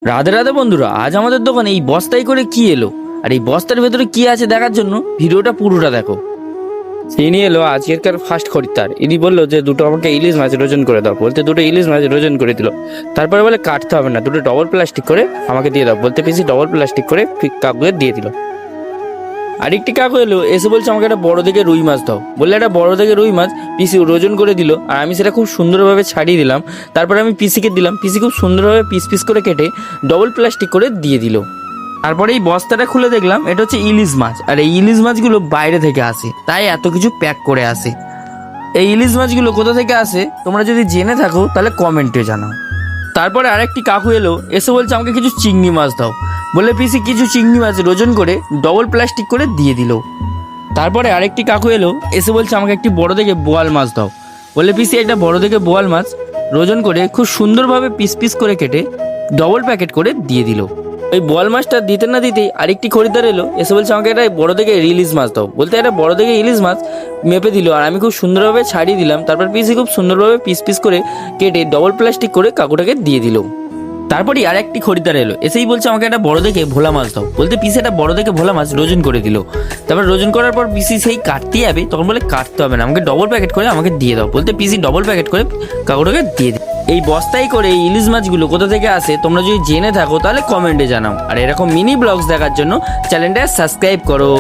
রাধে রাধে বন্ধুরা, আজ আমাদের দোকানে এই বস্তায় করে কি এলো আর এই বস্তার ভেতরে কি আছে দেখার জন্য ভিডিওটা পুরোটা দেখো। তিনি এলো আজকের ফার্স্ট খরিদ্দার। ইনি বললো যে দুটো আমাকে ইলিশ মাছ ওজন করে দাও, বলতে দুটো ইলিশ মাছ ওজন করে দিল। তারপরে বলে কাটতে হবে না, দুটো ডবল প্লাস্টিক করে আমাকে দিয়ে দাও, বলতে পিসি ডবল প্লাস্টিক করে কাকুকে দিয়ে দিল। আরেকটি কাকু এলো, এসে বলছে আমাকে একটা বড় দেখে রুই মাছ দাও, বললে একটা বড় দেখে রুই মাছ পিসি ওজন করে দিল। আর আমি সেটা খুব সুন্দরভাবে ছাড়িয়ে দিলাম। তারপরে আমি পিসিকে দিলাম, পিসি খুব সুন্দরভাবে পিস পিস করে কেটে ডবল প্লাস্টিক করে দিয়ে দিল। তারপরে এই বস্তাটা খুলে দেখলাম এটা হচ্ছে ইলিশ মাছ, আর এই ইলিশ মাছগুলো বাইরে থেকে আসে, তাই এত কিছু প্যাক করে আসে। এই ইলিশ মাছগুলো কোথা থেকে আসে তোমরা যদি জেনে থাকো তাহলে কমেন্টে জানাও। তারপরে আরেকটি কাকু এলো, এসে বলছে আমাকে কিছু চিংড়ি মাছ দাও, বলে পিসি কিছু চিংড়ি মাছ ওজন করে ডবল প্লাস্টিক করে দিয়ে দিল। তারপরে আরেকটি কাকু এলো, এসে বলছে আমাকে একটি বড় দেখে বোয়াল মাছ দাও, বলে পিসি একটা বড় দেখে বোয়াল মাছ ওজন করে খুব সুন্দরভাবে পিস পিস করে কেটে ডবল প্যাকেট করে দিয়ে দিল। ওই বোয়াল মাছটা দিতে না দিতেই আরেকটি খরিদ্দার এলো, এসে বলছে আমাকে একটা বড় দেখে ইলিশ মাছ দাও, বলতে একটা বড় দেখে ইলিশ মাছ মেপে দিল। আর আমি খুব সুন্দরভাবে ছাড়িয়ে দিলাম। তারপর পিসি খুব সুন্দরভাবে পিস পিস করে কেটে ডবল প্লাস্টিক করে কাকুটাকে দিয়ে দিল। তারপরই আর একটি খরিদ্দার এলো, এসেই বলছে আমাকে একটা বড় দেখে ভোলা মাছ দাও, বলতে পিসি একটা বড় দেখে ভোলা মাছ ওজন করে দিল। তারপর ওজন করার পর পিসি সেই কাটতে যাবে, তখন বলে কাটতে হবে না, আমাকে ডবল প্যাকেট করে আমাকে দিয়ে দাও, বলতে পিসি ডবল প্যাকেট করে কাকুটাকে দিয়ে দিই। এই বস্তায় করে এই ইলিশ মাছগুলো কোথা থেকে আসে তোমরা যদি জেনে থাকো তাহলে কমেন্টে জানাও। আর এরকম মিনি ব্লগস দেখার জন্য চ্যানেলটা সাবস্ক্রাইব করো।